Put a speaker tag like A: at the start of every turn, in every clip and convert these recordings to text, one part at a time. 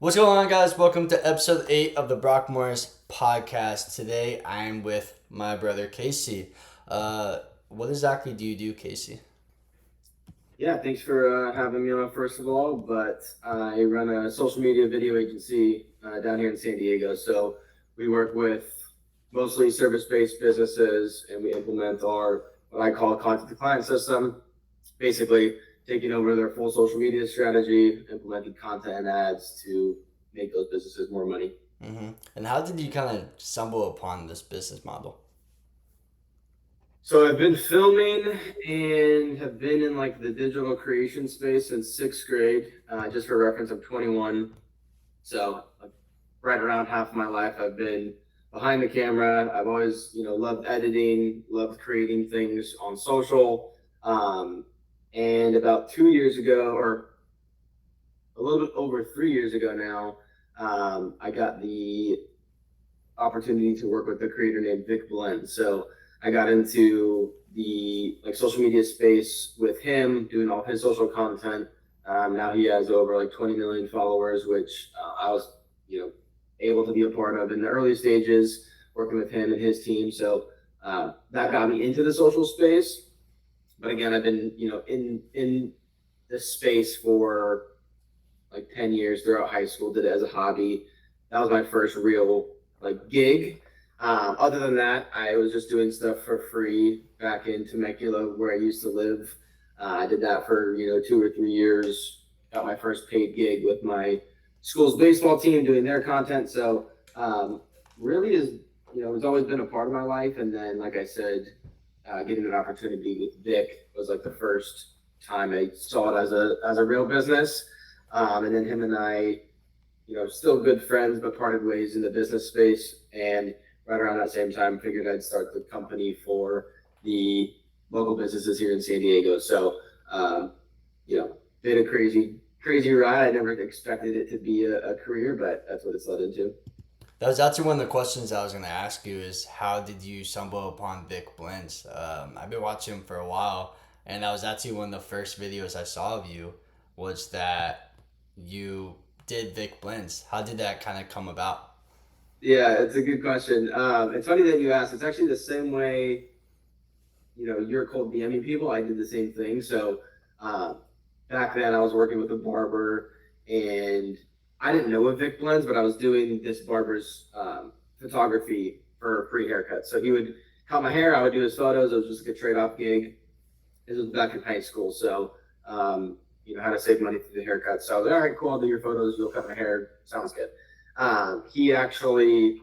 A: What's going on, guys? Welcome to episode 8 of the Brock Morris podcast. Today, I'm with my brother Casey. What exactly do you do, Casey?
B: Yeah, thanks for having me on, first of all. But I run a social media video agency down here in San Diego. So we work with mostly service based businesses and we implement our what I call content to client system, basically taking over their full social media strategy, implementing content and ads to make those businesses more money.
A: And how did you kind of stumble upon this business model?
B: So I've been filming and have been in like the digital creation space since sixth grade. Just for reference, I'm 21. So right around half of my life, I've been behind the camera. I've always, loved editing, loved creating things on social. And about 2 years ago, or a little bit over 3 years ago now, I got the opportunity to work with a creator named Vic Blend. So I got into the like social media space with him, doing all his social content. Now he has over like 20 million followers, which I was, able to be a part of in the early stages, working with him and his team. So that got me into the social space. But again, I've been, in this space for like 10 years throughout high school, did it as a hobby. That was my first real like gig. Other than that, I was just doing stuff for free back in Temecula where I used to live. I did that for 2 or 3 years. Got my first paid gig with my school's baseball team doing their content. So really is it's always been a part of my life. And then, like I said, getting an opportunity with Vic was like the first time I saw it as a real business. And then him and I, still good friends, but parted ways in the business space. And right around that same time, figured I'd start the company for the local businesses here in San Diego. So, been a crazy ride. I never expected it to be a career, but that's what it's led into.
A: That was actually one of the questions I was going to ask you is how did you stumble upon Vic Blends? I've been watching him for a while, and that was actually one of the first videos I saw of you was that you did Vic Blends. How did that kind of come about?
B: Yeah, it's a good question. It's funny that you asked. It's actually the same way, you're cold DMing people. I did the same thing. So uh, back then I was working with a barber and I didn't know of Vic Blends, but I was doing this barber's photography for free haircuts. So he would cut my hair, I would do his photos. It was just like a trade off gig. This was back in high school. So, how to save money through the haircut. So I was like, all right, cool. I'll do your photos. You'll cut my hair. Sounds good. He actually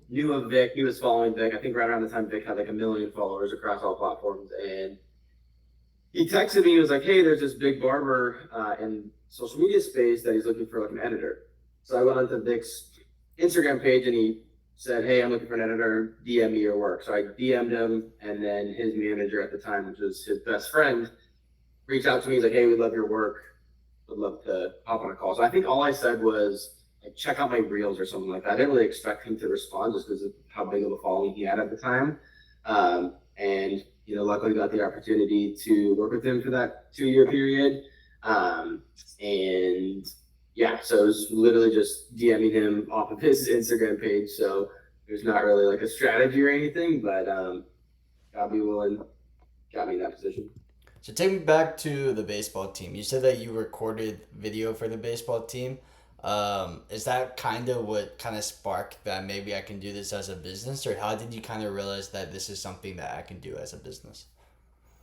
B: knew of Vic. He was following Vic. I think right around the time Vic had like 1 million followers across all platforms. And he texted me. He was like, "Hey, there's this big barber in social media space that he's looking for like an editor." So I went onto Vic's Instagram page and he said, "Hey, I'm looking for an editor. DM me your work." So I DM'd him, and then his manager at the time, which was his best friend, reached out to me. He's like, "Hey, we love your work. Would love to hop on a call." So I think all I said was like, "Check out my reels" or something like that. I didn't really expect him to respond just because of how big of a following he had at the time. And luckily got the opportunity to work with him for that 2 year period. And yeah, so it was literally just DMing him off of his Instagram page. So there's not really like a strategy or anything, but God be willing, got me in that position.
A: So take me back to the baseball team. You said that you recorded video for the baseball team. Is that kind of what kind of sparked that maybe I can do this as a business, or how did you kind of realize that this is something that I can do as a business?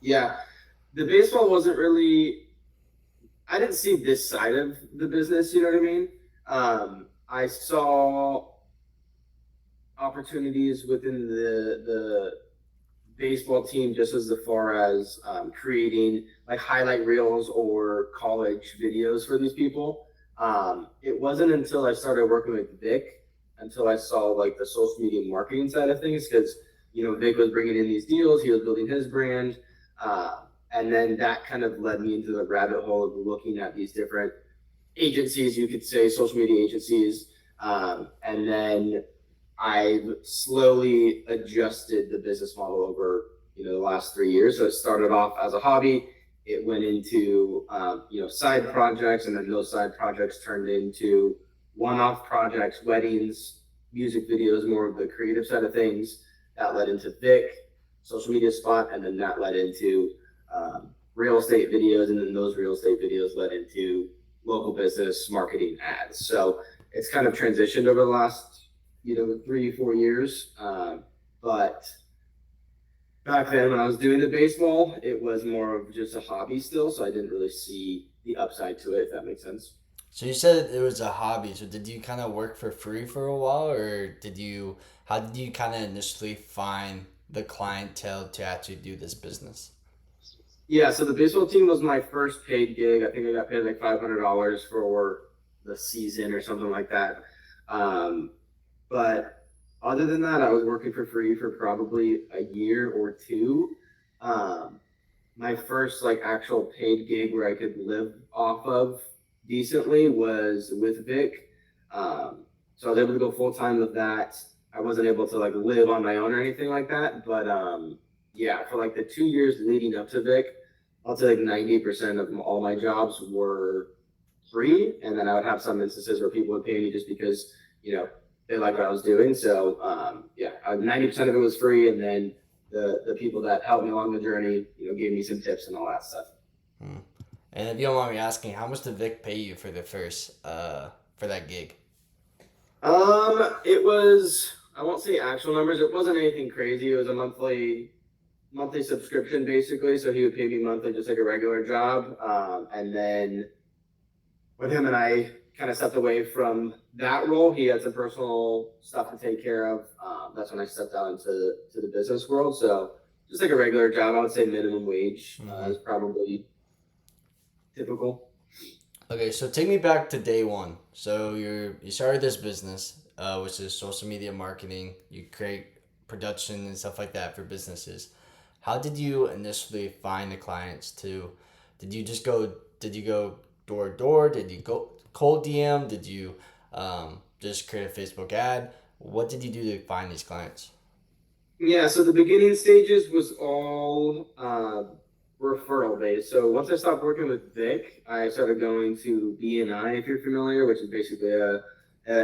B: Yeah, the baseball wasn't really. I didn't see this side of the business. You know what I mean? I saw opportunities within the baseball team just as far as creating like highlight reels or college videos for these people. It wasn't until I started working with Vic until I saw like the social media marketing side of things because Vic was bringing in these deals, he was building his brand, and then that kind of led me into the rabbit hole of looking at these different agencies, you could say social media agencies, and then I've slowly adjusted the business model over the last 3 years. So it started off as a hobby, it went into side projects, and then those side projects turned into one-off projects, weddings, music videos, more of the creative side of things. That led into Vic, social media spot, and then that led into real estate videos, and then those real estate videos led into local business marketing ads. So it's kind of transitioned over the last 3 4 years, but back then when I was doing the baseball, it was more of just a hobby still, so I didn't really see the upside to it, if that makes sense.
A: So you said it was a hobby. So did you kind of work for free for a while, or how did you kind of initially find the clientele to actually do this business?
B: Yeah, so the baseball team was my first paid gig. I think I got paid like $500 for the season or something like that. Um, but other than that, I was working for free for probably a year or two. Um, my first like actual paid gig where I could live off of decently was with Vic. So I was able to go full time with that. I wasn't able to like live on my own or anything like that, but yeah, for like the 2 years leading up to Vic, I'll say like 90% of all my jobs were free, and then I would have some instances where people would pay me just because you know they liked what I was doing. So yeah, 90% of it was free, and then the people that helped me along the journey, gave me some tips and all that stuff.
A: Hmm. And if you don't mind me asking, how much did Vic pay you for the first for that gig?
B: It was, I won't say actual numbers. It wasn't anything crazy. It was a monthly subscription basically. So he would pay me monthly, just like a regular job. And then with him and I kind of stepped away from that role. He had some personal stuff to take care of. That's when I stepped out into the business world. So just like a regular job, I would say minimum wage
A: Hmm.
B: is probably typical.
A: Okay, so take me back to day one. So you started this business, which is social media marketing. You create production and stuff like that for businesses. How did you initially find the clients to? Did you just go? Did you go door to door? Did you go cold DM? Did you just create a Facebook ad? What did you do to find these clients?
B: Yeah, so the beginning stages was all referral based. So once I stopped working with Vic, I started going to BNI, if you're familiar, which is basically a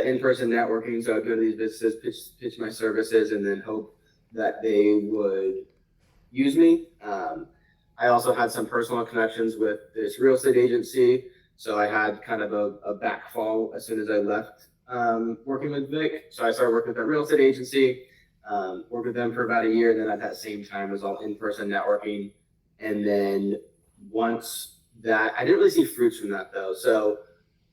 B: in-person networking. So I'd go to these businesses, pitch my services, and then hope that they would use me. I also had some personal connections with this real estate agency. So I had kind of a backfall as soon as I left working with Vic. So I started working with that real estate agency, worked with them for about a year. And then at that same time, it was all in person networking. And then once that, I didn't really see fruits from that though. So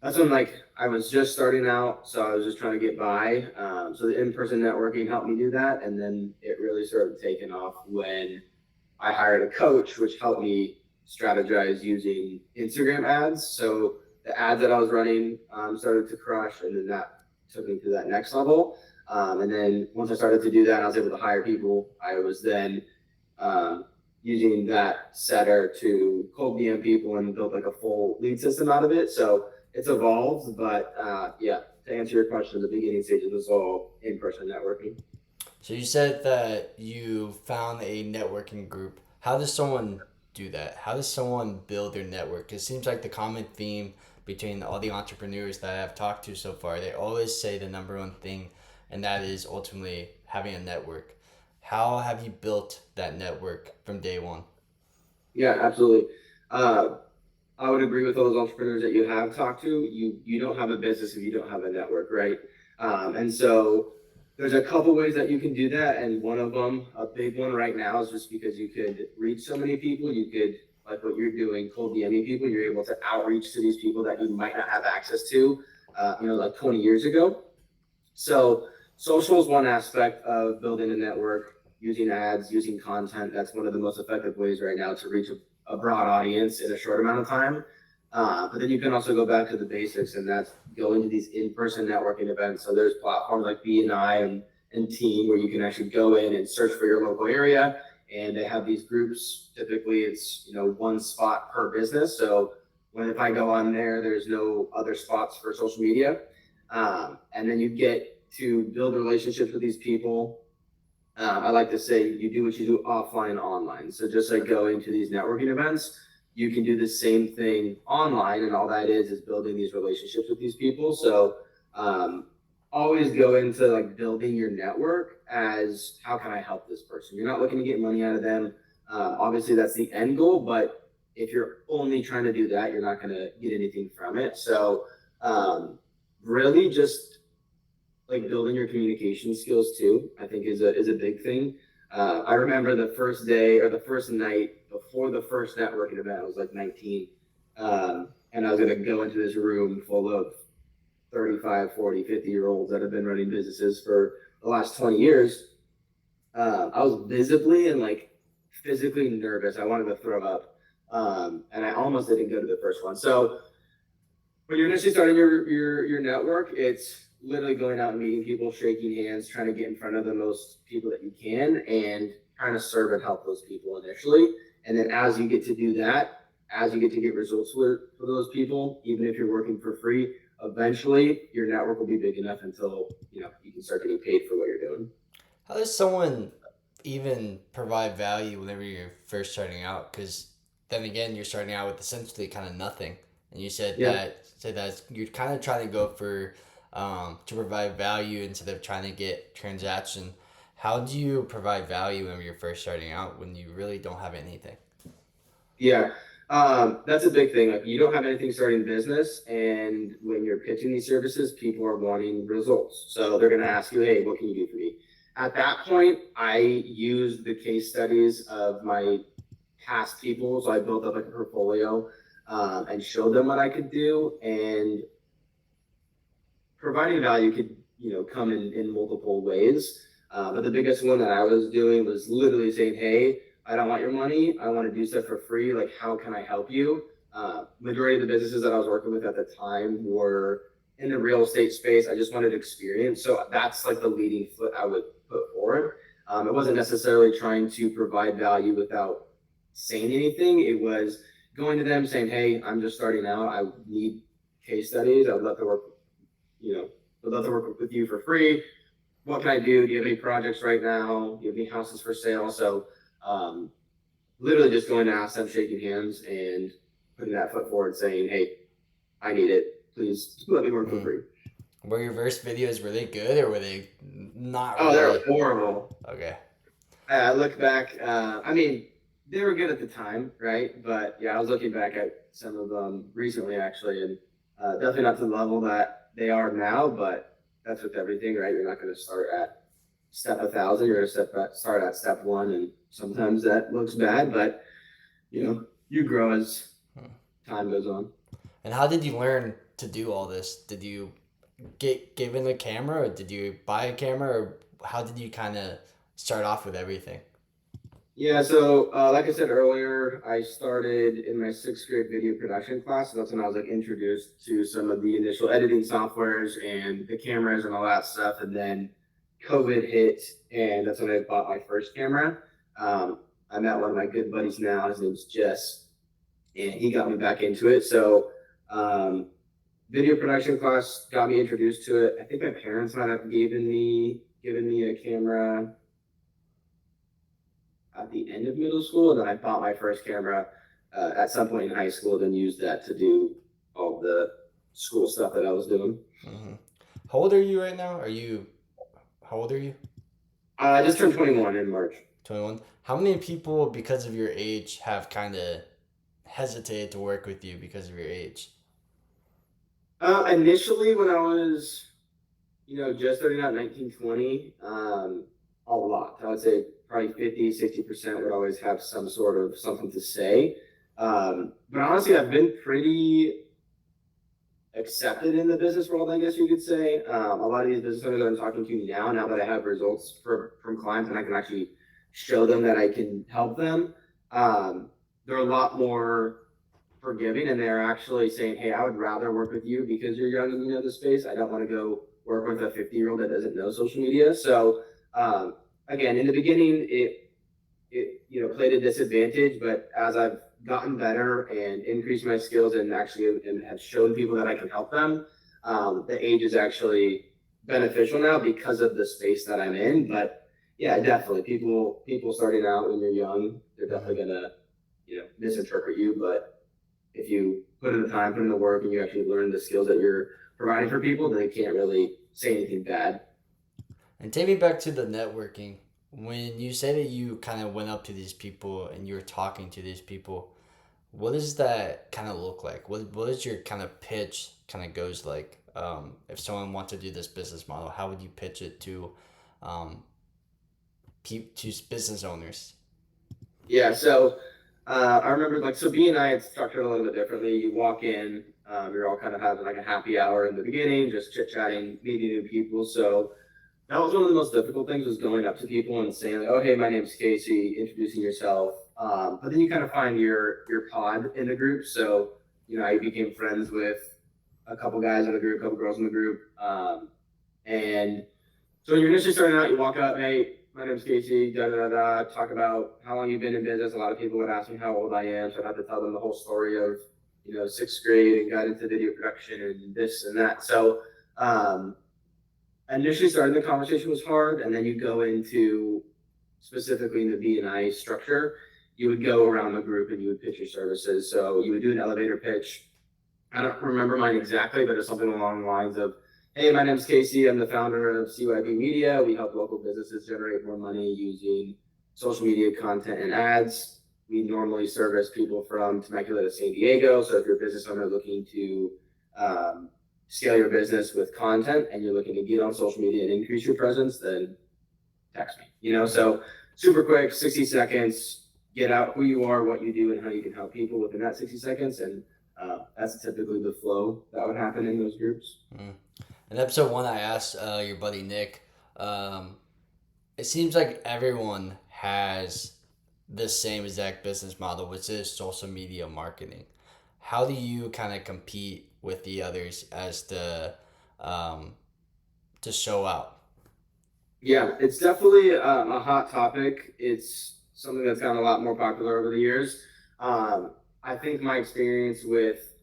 B: that's when like I was just starting out, so I was just trying to get by. So the in-person networking helped me do that, and then it really started taking off when I hired a coach, which helped me strategize using Instagram ads. So the ads that I was running started to crush, and then that took me to that next level. And then once I started to do that, I was able to hire people. I was then um, using that setter to cold DM people and build like a full lead system out of it. So it's evolved, but yeah, to answer your question, the beginning stages was all in-person networking.
A: So you said that you found a networking group. How does someone do that? How does someone build their network? It seems like the common theme between all the entrepreneurs that I've talked to so far, they always say the number one thing, and that is ultimately having a network. How have you built that network from day one?
B: Yeah, absolutely. Uh, I would agree with those entrepreneurs that you have talked to. You don't have a business if you don't have a network, right? And so there's a couple ways that you can do that, and one of them, a big one right now, is just because you could reach so many people. You could, like what you're doing, cold DMing people. You're able to outreach to these people that you might not have access to, like 20 years ago. So social is one aspect of building a network, using ads, using content. That's one of the most effective ways right now to reach a broad audience in a short amount of time. But then you can also go back to the basics, and that's going to these in-person networking events. So there's platforms like BNI and Team where you can actually go in and search for your local area, and they have these groups. Typically, it's one spot per business. So when if I go on there, there's no other spots for social media, and then you get to build relationships with these people. I like to say you do what you do offline, online. So just like going to these networking events, you can do the same thing online, and all that is building these relationships with these people. So always go into like building your network as how can I help this person? You're not looking to get money out of them. Obviously, that's the end goal, but if you're only trying to do that, you're not going to get anything from it. So really just like building your communication skills too, I think is a big thing. I remember the first day or the first night before the first networking event, I was like 19. And I was going to go into this room full of 35, 40, 50-year-olds that have been running businesses for the last 20 years. I was visibly and like physically nervous. I wanted to throw up. And I almost didn't go to the first one. So when you're initially starting your network, it's literally going out and meeting people, shaking hands, trying to get in front of the most people that you can, and trying to serve and help those people initially. And then as you get to do that, as you get to get results for those people, even if you're working for free, eventually your network will be big enough until you can start getting paid for what you're doing.
A: How does someone even provide value whenever you're first starting out? Because then again, you're starting out with essentially kind of nothing, and you said that you're kind of trying to go for to provide value instead of trying to get transaction. How do you provide value when you're first starting out when you really don't have anything?
B: Yeah, that's a big thing. Like you don't have anything starting business, and when you're pitching these services, people are wanting results. So they're going to ask you, "Hey, what can you do for me?" At that point, I used the case studies of my past people, so I built up like a portfolio and showed them what I could do. And providing value could come in multiple ways. But the biggest one that I was doing was literally saying, "Hey, I don't want your money. I want to do stuff for free. Like, how can I help you?" Majority of the businesses that I was working with at the time were in the real estate space. I just wanted experience. So that's like the leading foot I would put forward. It wasn't necessarily trying to provide value without saying anything. It was going to them saying, "Hey, I'm just starting out. I need case studies. I'd love to work, would love to work with you for free. What can I do? Do you have any projects right now? Do you have any houses for sale?" So literally just going to ask them, shaking hands, and putting that foot forward, saying, "Hey, I need it. Please let me work for free."
A: Were your first videos really good, or were they not
B: Oh, they're
A: really?
B: horrible.
A: Okay.
B: I look back. I mean, they were good at the time, right? But yeah, I was looking back at some of them recently, actually, and definitely not to the level that they are now. But that's with everything, right? You're not going to start at step 1,000. You're going to start at step one, and sometimes that looks bad, but you grow as time goes on.
A: And how did you learn to do all this? Did you get given a camera, or did you buy a camera, or how did you kind of start off with everything?
B: Yeah, so like I said earlier, I started in my sixth grade video production class. So that's when I was like introduced to some of the initial editing softwares and the cameras and all that stuff. And then COVID hit, and that's when I bought my first camera. I met one of my good buddies now. His name's Jess, and he got me back into it. So video production class got me introduced to it. I think my parents might have given me a camera at the end of middle school, and then I bought my first camera at some point in high school, then used that to do all the school stuff that I was doing.
A: Mm-hmm. How old are you right now? How old are you?
B: I just turned 21 in March.
A: 21. How many people, because of your age, have kind of hesitated to work with you because of your age?
B: Initially, when I was, just starting out 19, 20, a lot. I would say probably 50, 60% would always have some sort of something to say. But honestly, I've been pretty accepted in the business world, I guess you could say. A lot of these business owners that I'm talking to now that I have results from clients and I can actually show them that I can help them, they're a lot more forgiving, and they're actually saying, "Hey, I would rather work with you because you're young and you know the space. I don't want to go work with a 50-year-old that doesn't know social media." So again, in the beginning, it played a disadvantage, but as I've gotten better and increased my skills and actually and have shown people that I can help them, the age is actually beneficial now because of the space that I'm in. But yeah, definitely people starting out when you're young, they're definitely gonna misinterpret you. But if you put in the time, put in the work, and you actually learn the skills that you're providing for people, then they can't really say anything bad.
A: And take me back to the networking. When you say that you kind of went up to these people and you were talking to these people, what does that kind of look like? What is your kind of pitch kind of goes like? If someone wants to do this business model, how would you pitch it to um, to business owners?
B: Yeah, so I remember so BNI it's structured a little bit differently. You walk in, you're all kind of having like a happy hour in the beginning, just chit chatting, meeting new people. So that was one of the most difficult things was going up to people and saying like, "Oh, hey, my name's Casey," introducing yourself. But then you kind of find your pod in the group. So I became friends with a couple guys in the group, a couple girls in the group, and so when you're initially starting out, you walk up, "Hey, my name's Casey," da da da, talk about how long you've been in business. A lot of people would ask me how old I am, so I had to tell them the whole story of sixth grade and got into video production and this and that. So initially starting the conversation was hard, and then you go into specifically in the BNI structure, you would go around the group and you would pitch your services. So you would do an elevator pitch. I don't remember mine exactly, but it's something along the lines of, "Hey, my name's Casey. I'm the founder of CYB Media. We help local businesses generate more money using social media content and ads. We normally service people from Temecula to San Diego. So if you're a business owner looking to scale your business with content and you're looking to get on social media and increase your presence, then text me." So super quick, 60 seconds, get out who you are, what you do, and how you can help people within that 60 seconds. And that's typically the flow that would happen in those groups.
A: Mm. In episode one, I asked your buddy Nick. Um, it seems like everyone has the same exact business model, which is social media marketing. How do you kind of compete with the others as um, to show out?
B: Yeah, it's definitely a hot topic. It's something that's gotten a lot more popular over the years. I think my experience with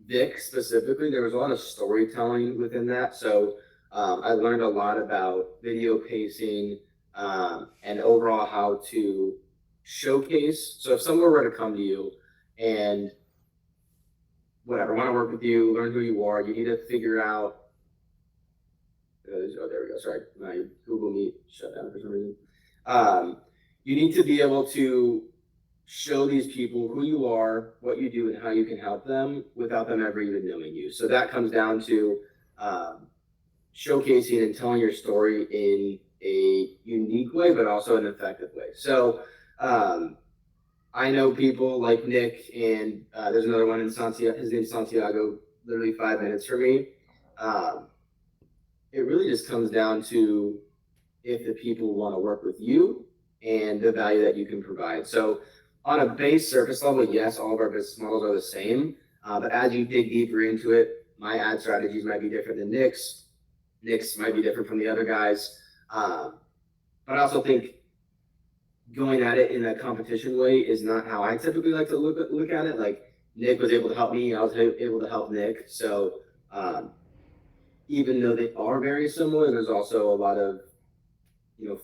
B: Vic specifically, there was a lot of storytelling within that. So I learned a lot about video pacing and overall how to showcase. So if someone were to come to you and whatever, want to work with you, learn who you are, you need to figure out. Oh, there we go. Sorry, my Google Meet shut down for some reason. Um, you need to be able to show these people who you are, what you do, and how you can help them without them ever even knowing you. So that comes down to um, showcasing and telling your story in a unique way, but also an effective way. So I know people like Nick, and there's another one in Santiago. His name's Santiago, literally 5 minutes from me. Um, it really just comes down to if the people want to work with you and the value that you can provide. So on a base surface level, yes, all of our business models are the same. But as you dig deeper into it, my ad strategies might be different than Nick's. Nick's might be different from the other guys. But I also think going at it in a competition way is not how I typically like to look at it. Like Nick was able to help me, I was able to help Nick. So even though they are very similar, there's also a lot of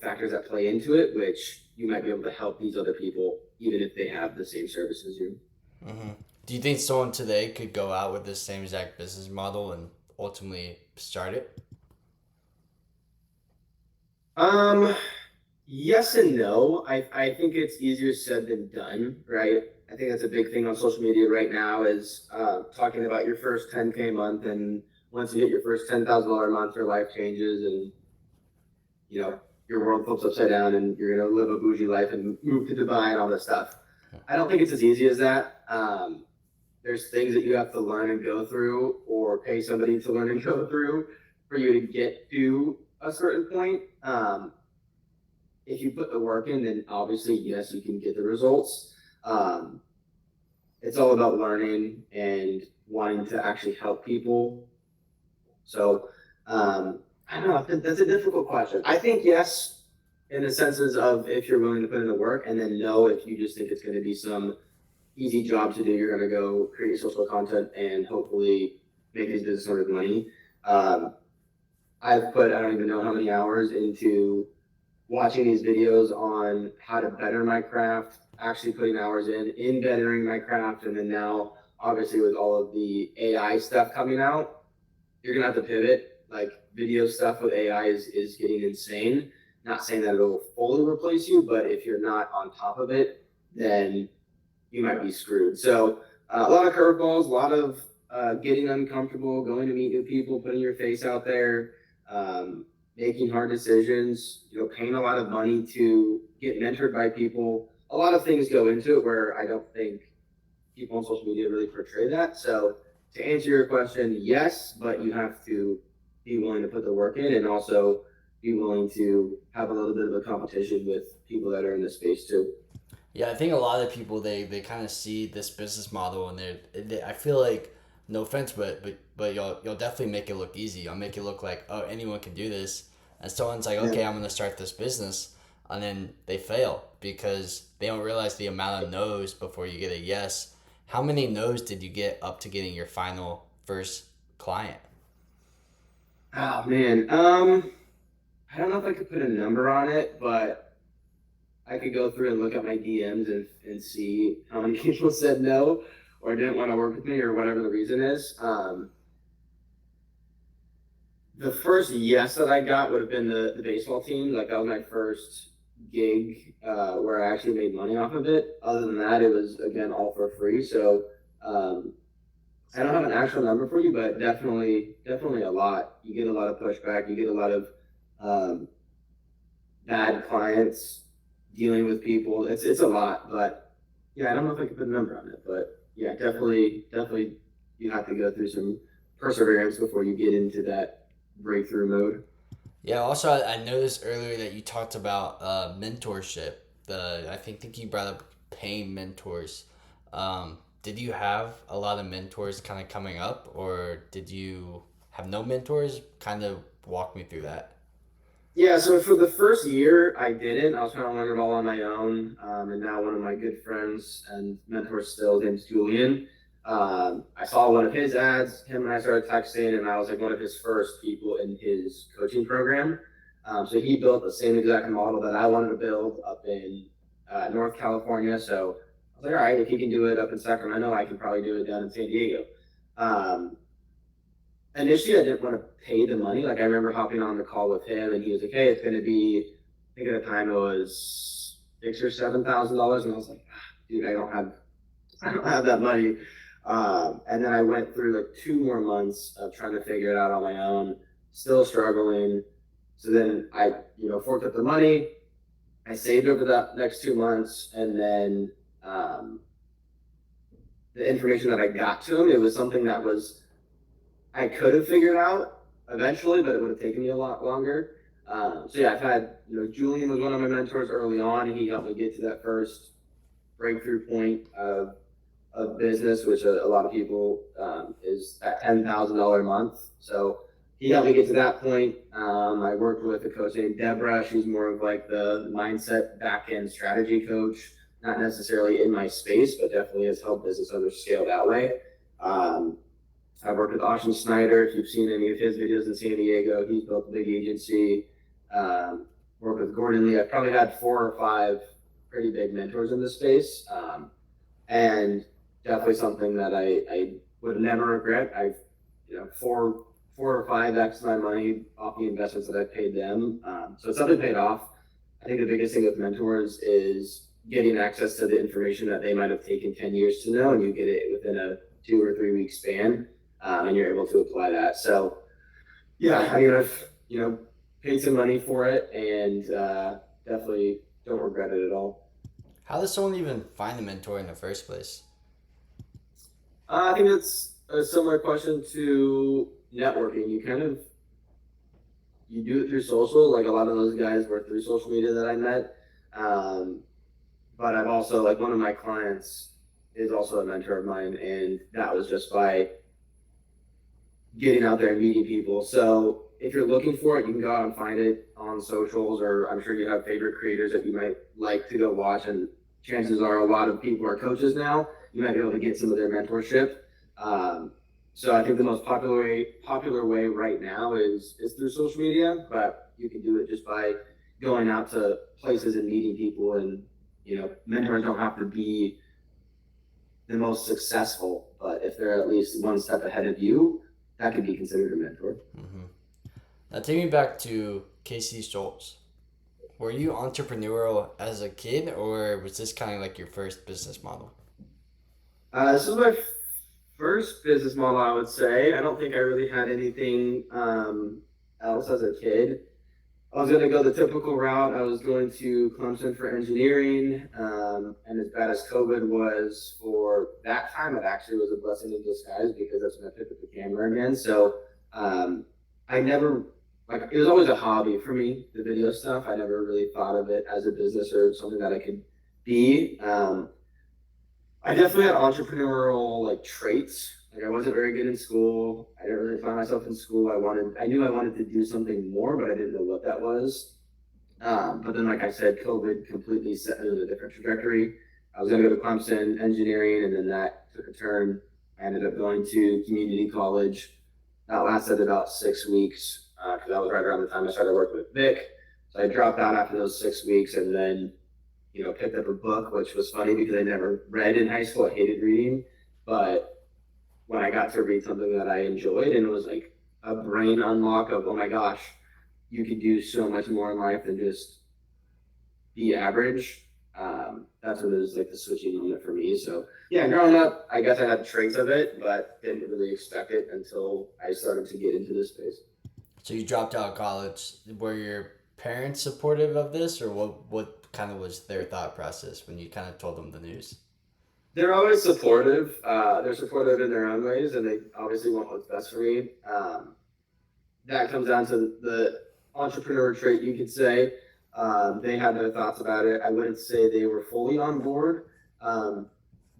B: factors that play into it, which you might be able to help these other people even if they have the same service as you.
A: Hmm. Do you think someone today could go out with the same exact business model and ultimately start it?
B: Um, yes and no. I think it's easier said than done, right? I think that's a big thing on social media right now is talking about your first 10K month, and once you hit your first $10,000 a month, your life changes, and your world flips upside down, and you're gonna live a bougie life and move to Dubai and all this stuff. I don't think it's as easy as that. There's things that you have to learn and go through, or pay somebody to learn and go through for you to get to a certain point. If you put the work in, then obviously, yes, you can get the results. Um, it's all about learning and wanting to actually help people. So I don't know. That's a difficult question. I think yes, in the senses of if you're willing to put in the work, and then no, if you just think it's going to be some easy job to do, you're going to go create social content and hopefully make these business owners money. Um, I've put I don't even know how many hours into watching these videos on how to better my craft, actually putting hours in bettering my craft. And then now, obviously, with all of the AI stuff coming out, you're gonna have to pivot. Like video stuff with AI is getting insane. Not saying that it'll fully replace you, but if you're not on top of it, then you might be screwed. So a lot of curveballs, a lot of getting uncomfortable, going to meet new people, putting your face out there, making hard decisions, paying a lot of money to get mentored by people. A lot of things go into it where I don't think people on social media really portray that. So to answer your question, yes, but you have to be willing to put the work in and also be willing to have a little bit of a competition with people that are in the space too.
A: Yeah, I think a lot of people they kind of see this business model and I feel like, no offense, but you'll definitely make it look easy. You'll make it look like, oh, anyone can do this, and someone's like,
B: Yeah.
A: okay, I'm gonna start this business, and then they fail because they don't realize the amount of no's before you get a yes. How many no's did you get up to getting your final first client?
B: Oh man, I don't know if I could put a number on it, but I could go through and look at my DMs and see how many people said no or didn't want to work with me or whatever the reason is. The first yes that I got would have been the baseball team. Like that was my first gig where I actually made money off of it. Other than that, it was again all for free. So um, I don't have an actual number for you, but definitely a lot. You get a lot of pushback. You get a lot of um, bad clients dealing with people. It's a lot, but yeah, I don't know if I could put a number on it, but yeah, definitely you have to go through some perseverance before you get into that breakthrough mode.
A: Yeah. Also, I noticed earlier that you talked about mentorship. I think you brought up paying mentors. Did you have a lot of mentors kind of coming up, or did you have no mentors? Kind of walk me through that.
B: Yeah, so for the first year, I didn't. I was trying to learn it all on my own. And now one of my good friends and mentors still, his name's Julian. I saw one of his ads, him and I started texting, and I was like one of his first people in his coaching program. So he built the same exact model that I wanted to build up in North California. So I was like, all right, if he can do it up in Sacramento, I can probably do it down in San Diego. Um, Initially I didn't want to pay the money. Like I remember hopping on the call with him and he was like, hey, it's gonna be, I think at the time it was $6,000 or $7,000. And I was like, dude, I don't have that money. And then I went through like 2 more months of trying to figure it out on my own, still struggling. So then I, forked up the money. I saved over the next 2 months, and then the information that I got to him, it was something that was I could have figured out eventually, but it would have taken me a lot longer. So yeah, I've had, Julian was one of my mentors early on, and he helped me get to that first breakthrough point of business, which a lot of people is at $10,000 a month. So he helped me get to that point. I worked with a coach named Deborah. She's more of like the mindset back end strategy coach, not necessarily in my space, but definitely has helped business owners scale that way. Um, I've worked with Austin Snyder. If you've seen any of his videos in San Diego, he's built a big agency. Worked with Gordon Lee. I've probably had 4 or 5 pretty big mentors in this space, and definitely something that I would never regret. I've, 4 or 5x my money off the investments that I've paid them. So it's something paid off. I think the biggest thing with mentors is getting access to the information that they might have taken 10 years to know, and you get it within a 2 or 3 week span, and you're able to apply that. So, yeah, I mean, I've paid some money for it, and definitely don't regret it at all.
A: How does someone even find a mentor in the first place?
B: I think it's a similar question to networking. You do it through social. Like a lot of those guys were through social media that I met. Um, but I've also, like, one of my clients is also a mentor of mine, and that was just by getting out there and meeting people. So if you're looking for it, you can go out and find it on socials, or I'm sure you have favorite creators that you might like to go watch. And chances are a lot of people are coaches now. You might be able to get some of their mentorship. So I think the most popular way right now is through social media, but you can do it just by going out to places and meeting people and mentors don't have to be the most successful, but if they're at least one step ahead of you, that could be considered a mentor.
A: Hmm. Now, take me back to Casey Schultz. Were you entrepreneurial as a kid, or was this kind of like your first business model?
B: This is my first business model, I would say. I don't think I really had anything else as a kid. I was going to go the typical route. I was going to Clemson for engineering. And as bad as COVID was for that time, it actually was a blessing in disguise because that's when I picked up the camera again. So I never, like, it was always a hobby for me, the video stuff. I never really thought of it as a business or something that I could be. I definitely had entrepreneurial like traits. Like I wasn't very good in school. I didn't really find myself in school. I knew I wanted to do something more, but I didn't know what that was. But then, like I said, COVID completely set me on a different trajectory. I was going to go to Clemson engineering, and then that took a turn. I ended up going to community college. That lasted about 6 weeks because that was right around the time I started working with Vic. So I dropped out after those 6 weeks, and then picked up a book, which was funny because I never read in high school. I hated reading, but when I got to read something that I enjoyed and it was like a brain unlock of, oh my gosh, you could do so much more in life than just be average. That's what it was like the switching moment for me. So yeah, growing up, I guess I had traits of it, but didn't really expect it until I started to get into this space.
A: So you dropped out of college. Were your parents supportive of this, or what kind of was their thought process when you kind of told them the news?
B: They're always supportive. They're supportive in their own ways, and they obviously want what's best for me. That comes down to the entrepreneur trait, you could say. They had their thoughts about it. I wouldn't say they were fully on board,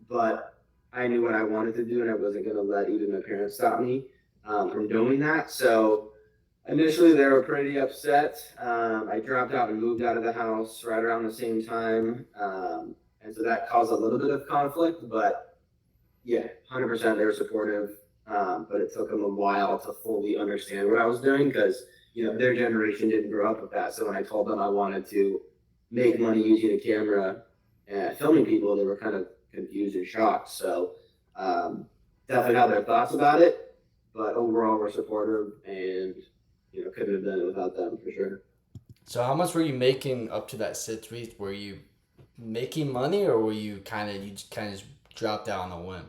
B: but I knew what I wanted to do, and I wasn't going to let even my parents stop me from doing that. So initially, they were pretty upset. I dropped out and moved out of the house right around the same time. And so that caused a little bit of conflict, but yeah, 100% they were supportive. But it took them a while to fully understand what I was doing because, their generation didn't grow up with that. So when I told them I wanted to make money using a camera and filming people, they were kind of confused and shocked. So definitely had their thoughts about it, but overall we're supportive and, couldn't have done it without them for sure.
A: So how much were you making up to that 6 weeks? Were you making money, or were you just kind of just dropped out on a whim?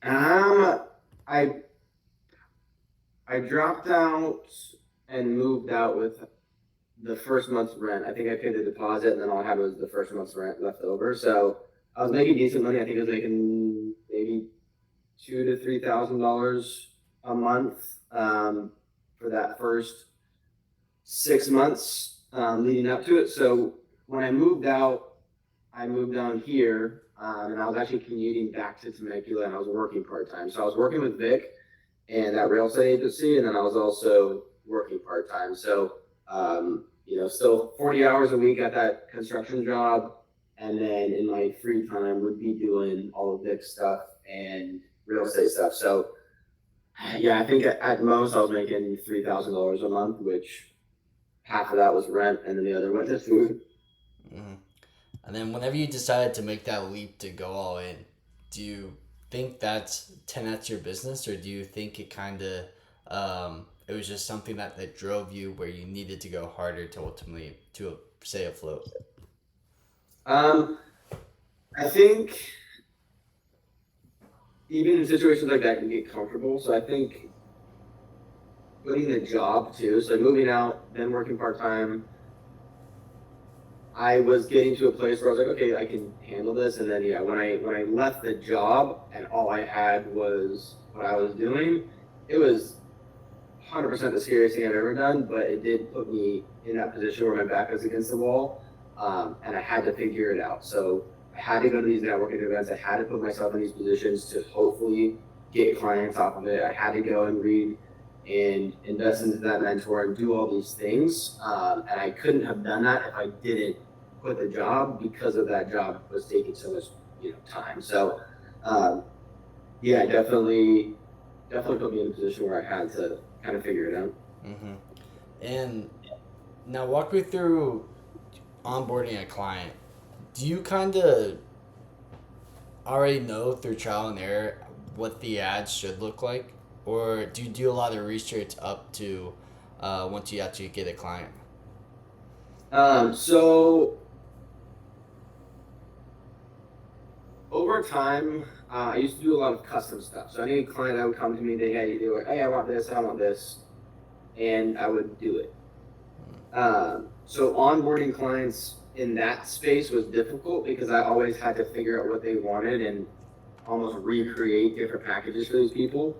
B: Um, I I dropped out and moved out with the first month's rent. I think I paid the deposit, and then all I had was the first month's rent left over. So I was making decent money. I think I was making maybe $2,000 to $3,000 a month for that first 6 months leading up to it. So when I moved out, I moved down here, and I was actually commuting back to Temecula, and I was working part time. So I was working with Vic and that real estate agency, and then I was also working part time. So still 40 hours a week at that construction job, and then in my free time would be doing all of Vic's stuff and real estate stuff. So yeah, I think at most I was making $3,000 a month, which half of that was rent, and then the other went to food.
A: Hmm. And then whenever you decided to make that leap to go all in, do you think that's 10x your business, or do you think it was just something that drove you where you needed to go harder to ultimately to stay afloat?
B: Um, I think even in situations like that, you can get comfortable. So I think putting a job too, so moving out, then working part time, I was getting to a place where I was like, okay, I can handle this. And then yeah, when I left the job and all I had was what I was doing, it was 100% the scariest thing I've ever done. But it did put me in that position where my back was against the wall, and I had to figure it out. So I had to go to these networking events. I had to put myself in these positions to hopefully get clients off of it. I had to go and read and invest into that mentor and do all these things. And I couldn't have done that if I didn't quit the job because of that job was taking so much time. So um, yeah, definitely put me in a position where I had to kind of figure it out.
A: Hmm. And now walk me through onboarding a client. Do you kind of already know through trial and error what the ads should look like, or do you do a lot of research up to once you actually get a client?
B: So over time, I used to do a lot of custom stuff. So any client that would come to me, they were like, hey, I want this, I want this, and I would do it. So onboarding clients in that space was difficult because I always had to figure out what they wanted and almost recreate different packages for these people.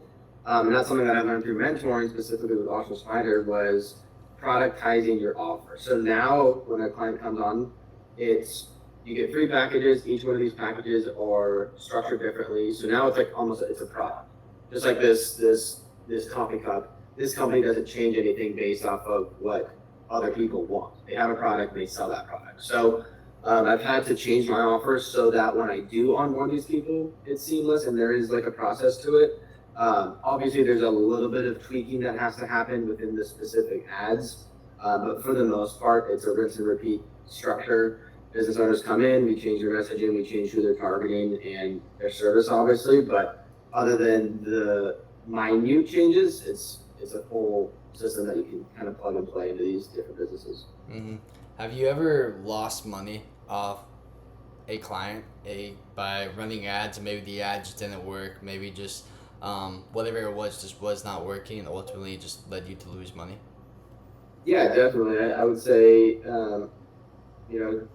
B: And that's something that I learned through mentoring, specifically with Austin Snyder, was productizing your offer. So now when a client comes on, it's you get 3 packages. Each one of these packages are structured differently. So now it's like almost it's a product, just like this coffee cup. This company doesn't change anything based off of what other people want. They have a product, they sell that product. So I've had to change my offers so that when I do onboard these people, it's seamless and there is like a process to it. Obviously, there's a little bit of tweaking that has to happen within the specific ads, but for the most part, it's a rinse and repeat structure. Business owners come in, we change their messaging, we change who they're targeting and their service, obviously. But other than the minute changes, it's a full system that you can kind of plug and play into these different businesses.
A: Hmm. Have you ever lost money off a client by running ads and maybe the ads didn't work, maybe just whatever it was just was not working and ultimately just led you to lose money?
B: Yeah, definitely. I would say, you know,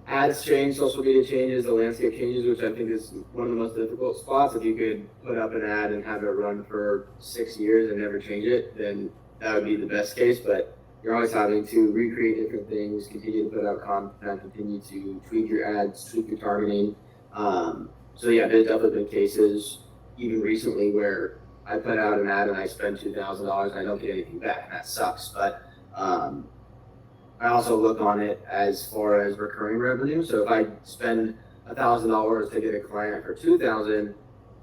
B: ads change, social media changes, the landscape changes, which I think is one of the most difficult spots. If you could put up an ad and have it run for 6 years and never change it, then that would be the best case. But you're always having to recreate different things, continue to put out content, continue to tweak your ads, tweak your targeting. So yeah, there's definitely been cases, even recently, where I put out an ad and I spend $2,000 and I don't get anything back, and that sucks. But I also look on it as far as recurring revenue. So if I spend $1,000 to get a client for 2,000,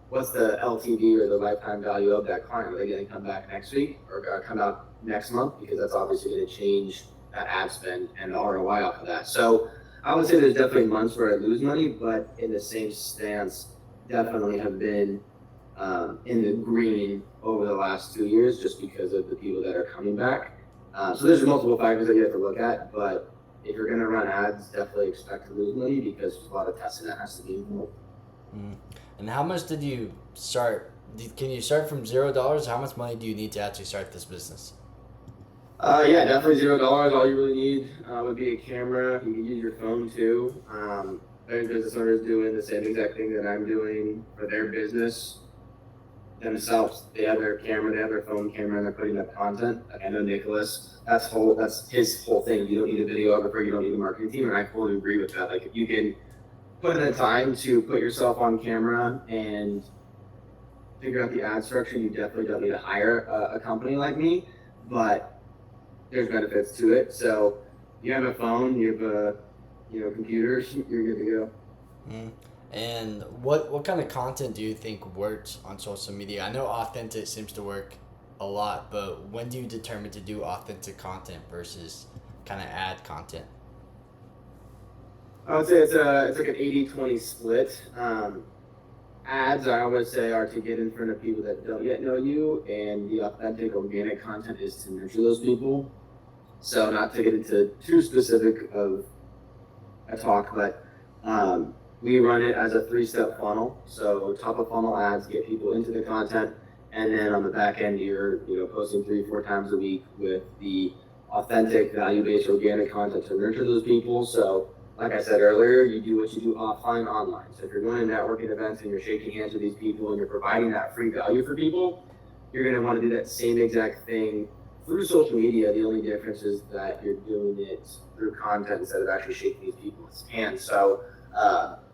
B: what's the LTV or the lifetime value of that client? Are they going to come back next week or come out next month? Because that's obviously going to change that ad spend and the ROI off of that. So I would say there's definitely months where I lose money, but in the same stance, definitely have been in the green over the last 2 years just because of the people that are coming back. So there's multiple factors that you have to look at, but if you're going to run ads, definitely expect to lose money because there's a lot of testing that has to be involved.
A: Mm. And how much did you start? Can you start from $0? How much money do you need to actually start this business?
B: Yeah, definitely $0. All you really need would be a camera. You can use your phone too. Every business owner is doing the same exact thing that I'm doing for their business themselves. They have their camera, they have their phone camera, and they're putting up content. Like I know Nicholas, that's his whole thing. You don't need a videographer, you don't need a marketing team, and I fully agree with that. Like if you can put in the time to put yourself on camera and figure out the ad structure, you definitely don't need to hire a company like me. But there's benefits to it. So you have a phone, you have a computer, you're good to go.
A: Mm. And what kind of content do you think works on social media? I know authentic seems to work a lot, but when do you determine to do authentic content versus kind of ad content?
B: I would say it's like an 80-20 split. Ads, I always say, are to get in front of people that don't yet know you, and the authentic organic content is to nurture those people. So not to get into too specific of a talk, but we run it as a 3-step funnel. So top of funnel ads get people into the content, and then on the back end, you're posting 3-4 times a week with the authentic, value-based, organic content to nurture those people. So like I said earlier, you do what you do offline, online. So if you're going to networking events and you're shaking hands with these people and you're providing that free value for people, you're going to want to do that same exact thing through social media. The only difference is that you're doing it through content instead of actually shaking these people's hands. So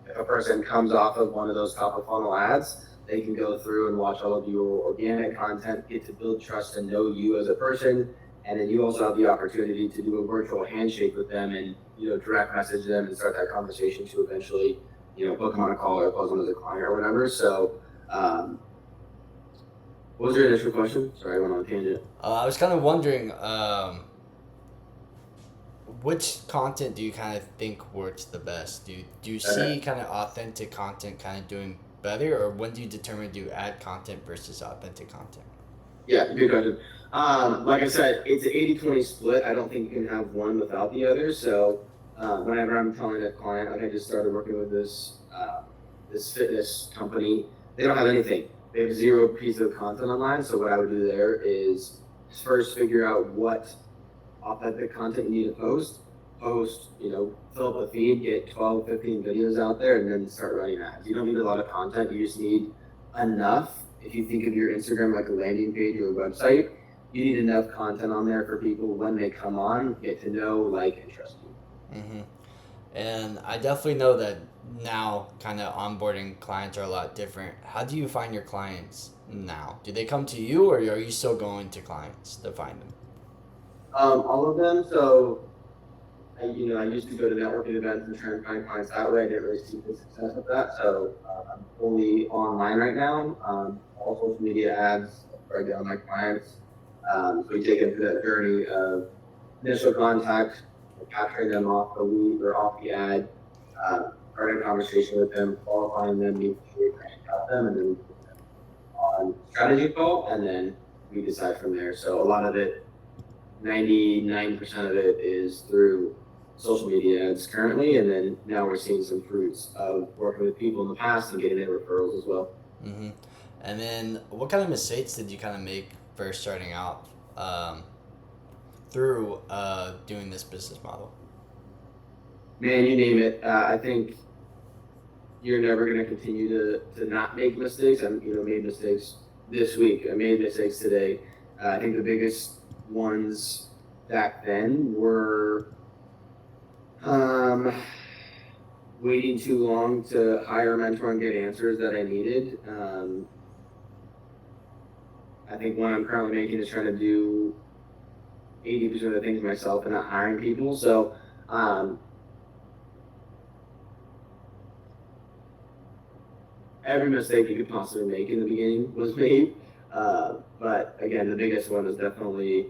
B: if a person comes off of one of those top of funnel ads, they can go through and watch all of your organic content, get to build trust and know you as a person. And then you also have the opportunity to do a virtual handshake with them and direct message them and start that conversation to eventually book them on a call or close them as a client or whatever. So what was your initial question? Sorry, I went on a tangent.
A: I was kind of wondering, which content do you kind of think works the best? Do you
B: Uh,
A: see kind of authentic content kind of doing better, or when do you determine do you add content versus authentic content?
B: Yeah, good question. Like I said, it's an 80-20 split. I don't think you can have one without the other. So whenever I'm telling a client, like I just started working with this fitness company, they don't have anything. They have zero piece of content online. So what I would do there is first figure out what authentic content you need to post, fill up a feed, get 12, 15 videos out there, and then start running ads. You don't need a lot of content. You just need enough. If you think of your Instagram like a landing page or a website, you need enough content on there for people when they come on, get to know, like, and trust you.
A: Hmm. And I definitely know that now kind of onboarding clients are a lot different. How do you find your clients now? Do they come to you, or are you still going to clients to find them?
B: All of them. So I used to go to networking events and try and find clients that way. I didn't really see good success with that. So I'm fully online right now. All social media ads where I get on my clients. So we take them through that journey of initial contact, capturing them off the lead or off the ad, starting a conversation with them, qualifying them, making sure we can help them, and then we put them on strategy call, and then we decide from there. So a lot of it, 99% of it is through social media ads currently, and then now we're seeing some fruits of working with people in the past and getting their referrals as well.
A: Hmm. And then, what kind of mistakes did you kind of make first starting out um, through doing this business model?
B: Man, you name it. I think you're never going to continue to not make mistakes. I made mistakes this week. I made mistakes today. I think the biggest ones back then were um, waiting too long to hire a mentor and get answers that I needed. I think what I'm currently making is trying to do 80% of the things myself and not hiring people. So um, every mistake you could possibly make in the beginning was made. But again, the biggest one is definitely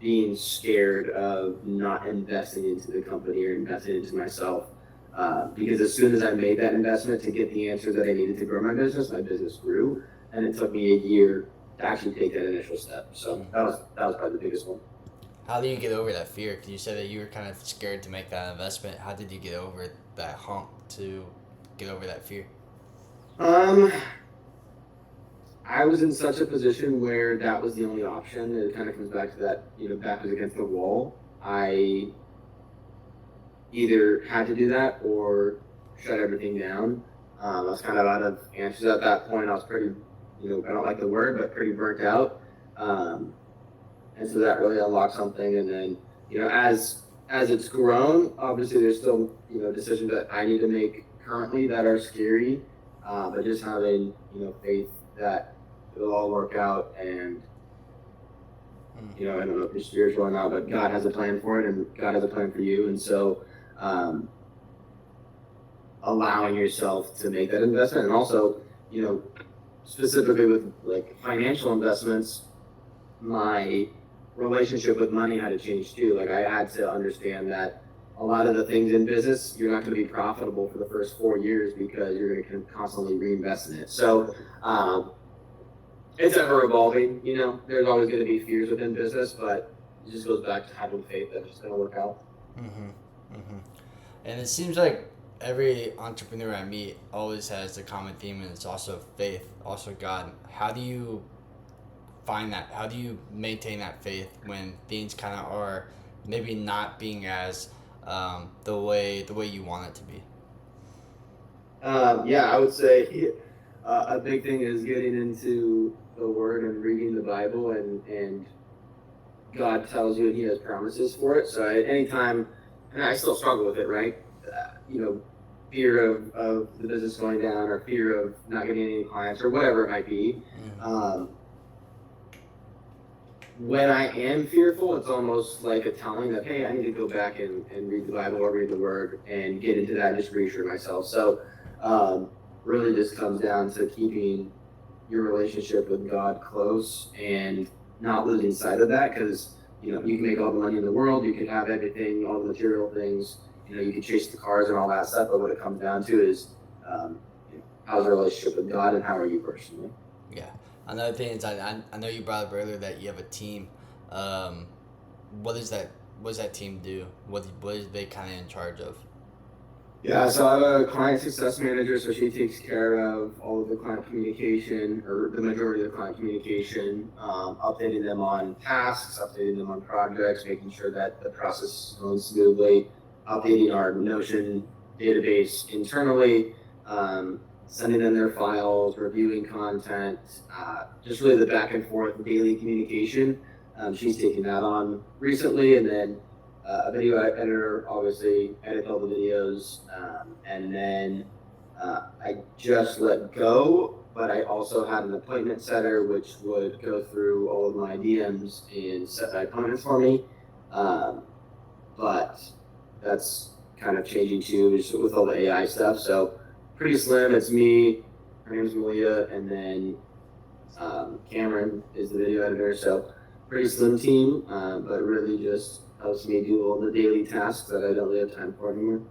B: being scared of not investing into the company or investing into myself. Because as soon as I made that investment to get the answers that I needed to grow my business grew, and it took me a year to actually take that initial step. So
A: Mhm.
B: that was probably the biggest one.
A: How do you get over that fear? Because you said that you were kind of scared to make that investment. How did you get over that hump to get over that fear?
B: Um, I was in such a position where that was the only option. It kind of comes back to that, back was against the wall. I either had to do that or shut everything down. I was kind of out of answers at that point. I was pretty, I don't like the word, but pretty burnt out. Um, and so that really unlocked something. And then, as it's grown, obviously there's still, decisions that I need to make currently that are scary. But just having, faith that it'll all work out, and I don't know if you're spiritual or not, but God has a plan for it, and God has a plan for you, and so um, allowing yourself to make that investment, and also, you know, specifically with like financial investments, my relationship with money had to change too. Like I had to understand that a lot of the things in business, you're not going to be profitable for the first 4 years because you're going to constantly reinvest in it. So it's ever evolving. There's always going to be fears within business, but it just goes back to having faith that it's going to work out.
A: Mm-hmm. Mm-hmm. And it seems like every entrepreneur I meet always has the common theme, and it's also faith, also God. How do you find that? How do you maintain that faith when things kind of are maybe not being as the way you want it to be?
B: Yeah, I would say a big thing is getting into the Word and reading the Bible, and God tells you and He has promises for it. So at any time, and I still struggle with it, right? Fear of the business going down, or fear of not getting any clients, or whatever it might be.
A: Mm-hmm.
B: Um, when I am fearful, it's almost like a telling that, hey, I need to go back and read the Bible or read the Word and get into that and just reassure myself. So, um, really just comes down to keeping your relationship with God close and not losing sight of that, because you can make all the money in the world, you can have everything, all the material things, you can chase the cars and all that stuff, but what it comes down to is, how's your relationship with God and how are you personally?
A: Yeah. Another thing is, I know you brought up earlier that you have a team. Um, what is that? What does that team do? What is they kind of in charge of?
B: Yeah, so I have a client success manager, so she takes care of all of the client communication, or the majority of the client communication, updating them on tasks, updating them on projects, making sure that the process is going smoothly, updating our Notion database internally, sending them their files, reviewing content, just really the back and forth daily communication. She's taken that on recently, and then a video editor, obviously, edit all the videos, and then I just let go, but I also had an appointment setter, which would go through all of my DMs and set my appointments for me. But that's kind of changing too, just with all the AI stuff. So pretty slim. It's me. Her name's Malia, and then Cameron is the video editor. So pretty slim team, but really just helps me do all the daily tasks that I don't really have time for anymore.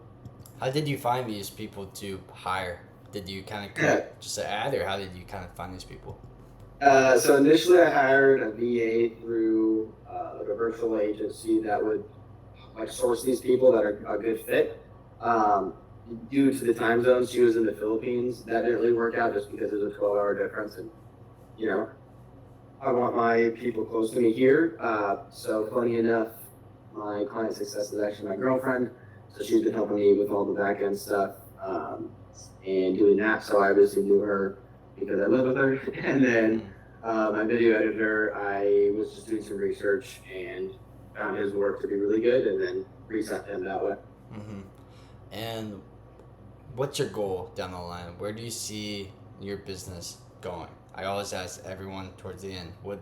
A: How did you find these people to hire? Did you kind of
B: Yeah.
A: click just an ad, or how did you kind of find these people?
B: So initially, I hired a VA through like a virtual agency that would like source these people that are a good fit. Due to the time zone, she was in the Philippines. That didn't really work out just because there's a 12-hour difference, and you know, I want my people close to me here. So funny enough, my client success is actually my girlfriend, so she's been helping me with all the back end stuff and doing that. So I obviously knew her because I live with her, and then my video editor, I was just doing some research and found his work to be really good, and then reached out to him that way.
A: Mm-hmm. And what's your goal down the line? Where do you see your business going? I always ask everyone towards the end, what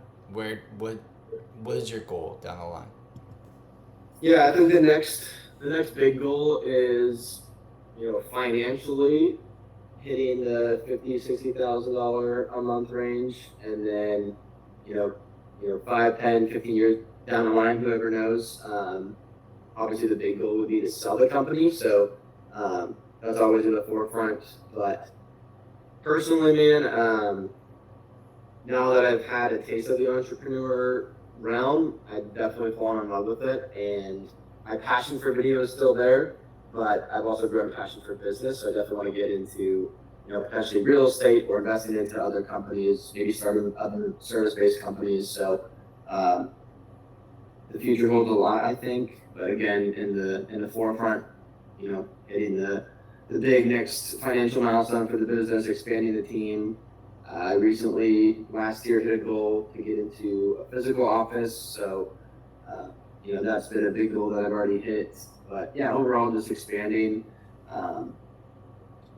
A: is your goal down the line?
B: Yeah, I think the next big goal is, financially hitting the $50,000-$60,000 a month range, and then, 5, 10, 15 years down the line, whoever knows. Obviously, the big goal would be to sell the company, so that's always in the forefront. But personally, man, now that I've had a taste of the entrepreneur realm, I've definitely fallen in love with it, and my passion for video is still there, but I've also grown a passion for business, so I definitely want to get into, potentially real estate or investing into other companies, maybe starting other service-based companies. So the future holds a lot, I think, but again, in the forefront, hitting the big next financial milestone for the business, expanding the team. I recently, last year, hit a goal to get into a physical office. So, that's been a big goal that I've already hit. But yeah, overall, just expanding. One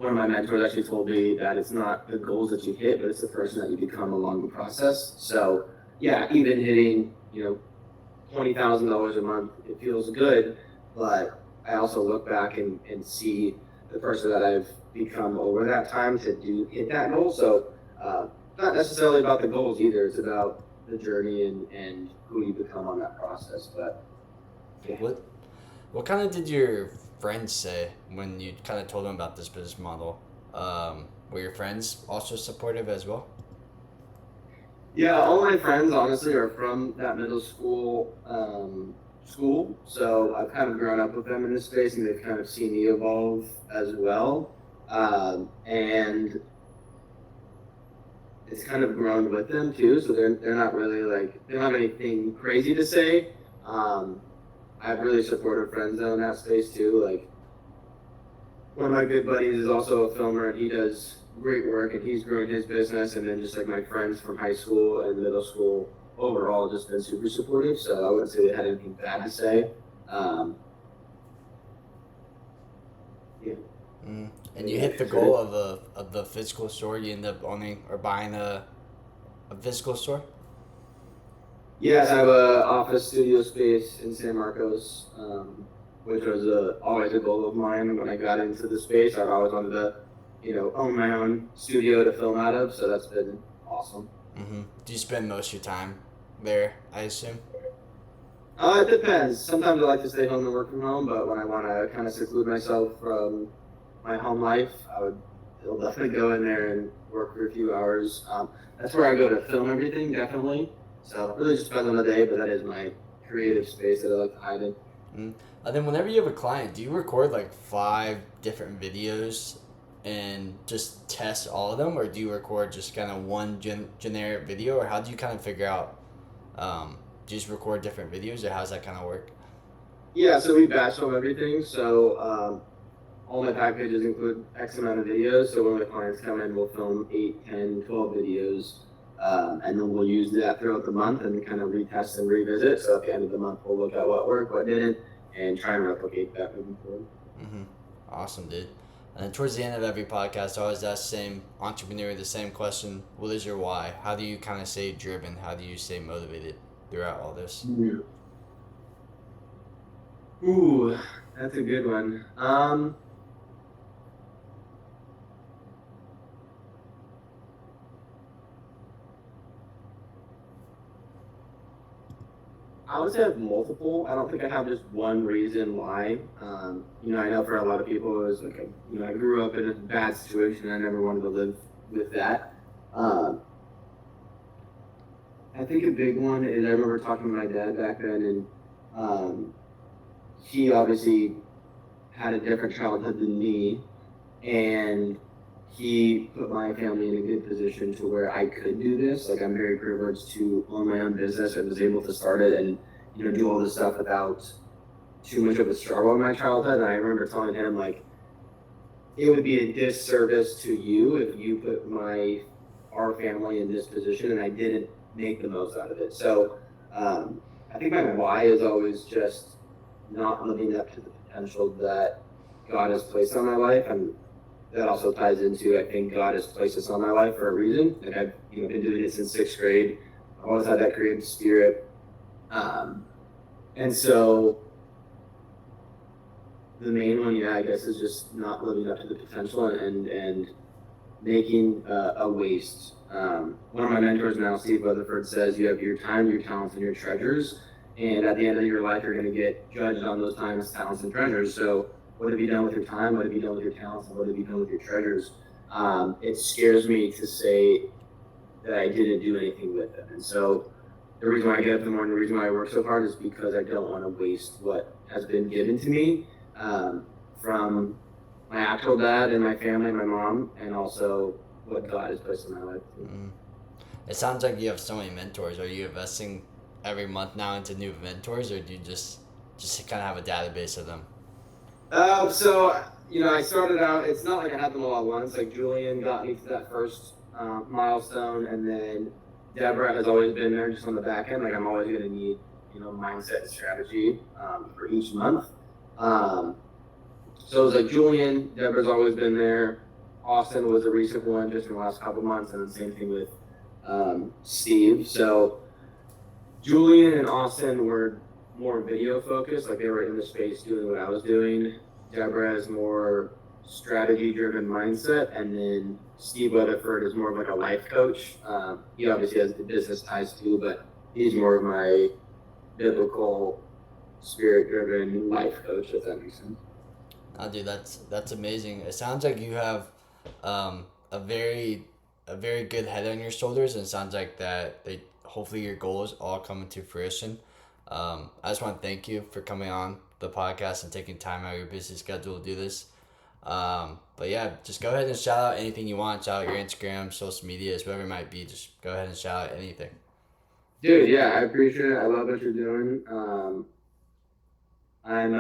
B: of my mentors actually told me that it's not the goals that you hit, but it's the person that you become along the process. So, yeah, even hitting, $20,000 a month, it feels good. But I also look back and see the person that I've become over that time to hit that goal. So, not necessarily about the goals either. It's about the journey and who you become on that process. But yeah.
A: What kind of did your friends say when you kind of told them about this business model? Were your friends also supportive as well?
B: Yeah, all my friends honestly are from that middle school school, so I've kind of grown up with them in this space, and they've kind of seen me evolve as well, and it's kind of grown with them too. So they're not really like, they don't have anything crazy to say. I have really supportive friends though in that space too. Like one of my good buddies is also a filmer, and he does great work, and he's growing his business. And then just like my friends from high school and middle school overall, just been super supportive. So I wouldn't say they had anything bad to say. Yeah.
A: And you hit the goal of the physical store. You end up owning or buying a physical store.
B: Yes, I have a office studio space in San Marcos, which was always a goal of mine when I got into the space. I've always wanted to, own my own studio to film out of, so that's been awesome.
A: Mm-hmm. Do you spend most of your time there, I assume?
B: It depends. Sometimes I like to stay home and work from home, but when I want to kind of seclude myself from my home life, I'll definitely go in there and work for a few hours. That's where I go to film everything, definitely. So it really just depends on the day, but that is my creative space that I like to hide in.
A: Mm. And then whenever you have a client, do you record like 5 different videos and just test all of them, or do you record just kind of one generic video, or how do you kind of figure out? Do you just record different videos, or how's that kind of work?
B: Yeah, so we batch film everything. So all my packages include X amount of videos. So when my clients come in, we'll film 8, 10, 12 videos. And then we'll use that throughout the month and kind of retest and revisit. So at the end of the month, we'll look at what worked, what didn't, and try and replicate that moving forward.
A: Mm-hmm. Awesome, dude. And then towards the end of every podcast, I always ask the same entrepreneur the same question: what is your why? How do you kind of stay driven? How do you stay motivated throughout all this?
B: Yeah. Ooh, that's a good one. I would say I have multiple. I don't think I have just one reason why. I know for a lot of people it was like, I grew up in a bad situation. I never wanted to live with that. Um, I think a big one is I remember talking to my dad back then, and um, he obviously had a different childhood than me, and he put my family in a good position to where I could do this. Like I'm very privileged to own my own business. I was able to start it and do all this stuff without too much of a struggle in my childhood. And I remember telling him like it would be a disservice to you if you put our family in this position and I didn't make the most out of it. So I think my why is always just not living up to the potential that God has placed on my life, and that also ties into I think God has placed this on my life for a reason. And I've been doing it since sixth grade. I've always had that creative spirit, um, and so the main one, yeah, I guess, is just not living up to the potential and making a waste. One of my mentors now, Steve Weatherford, says you have your time, your talents, and your treasures. And at the end of your life, you're going to get judged on those times, talents, and treasures. So, what have you done with your time? What have you done with your talents? And what have you done with your treasures? It scares me to say that I didn't do anything with them. And so, the reason why I get up in the morning, the reason why I work so hard is because I don't want to waste what has been given to me from my actual dad and my family, my mom, and also what God has placed in my life.
A: Mm. It sounds like you have so many mentors. Are you investing every month now into new mentors, or do you just kind of have a database of them?
B: I started out. It's not like I had them all at once. Like Julian got me to that first milestone, and then Deborah has always been there, just on the back end. Like I'm always going to need mindset and strategy for each month. Um, so it was like Julian, Deborah's always been there. Austin was a recent one just in the last couple months, and the same thing with Steve. So Julian and Austin were more video focused, like they were in the space doing what I was doing. Deborah is more strategy driven mindset, and then Steve Weatherford is more of like a life coach. He obviously has the business ties too, but he's more of my biblical, spirit driven life coach, if that makes sense.
A: Oh, dude, that's amazing. It sounds like you have um, a very a very good head on your shoulders, and it sounds like that they hopefully your goals all come into fruition. I just want to thank you for coming on the podcast and taking time out of your busy schedule to do this. But yeah, just go ahead and shout out anything you want. Shout out your Instagram, social medias, whatever it might be. Just go ahead and shout out anything.
B: Dude, yeah, I appreciate it. I love what you're doing. I'm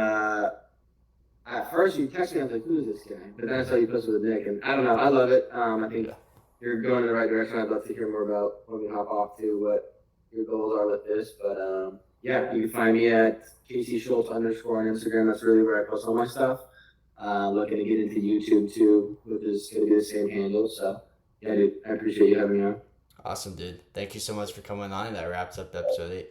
B: At first you texted me, I was like, who is this guy? But then I saw you posted with Nick, and I don't know, I love it. I think
A: Yeah.
B: you're going in the right direction. I'd love to hear more about when we hop off to what your goals are with this. But yeah, you can find me at Casey Schultz _ on Instagram. That's really where I post all my stuff. Looking to get into YouTube too, which is going to be the same handle. So yeah, dude, I appreciate you having me on.
A: Awesome, dude. Thank you so much for coming on. And that wraps up episode 8.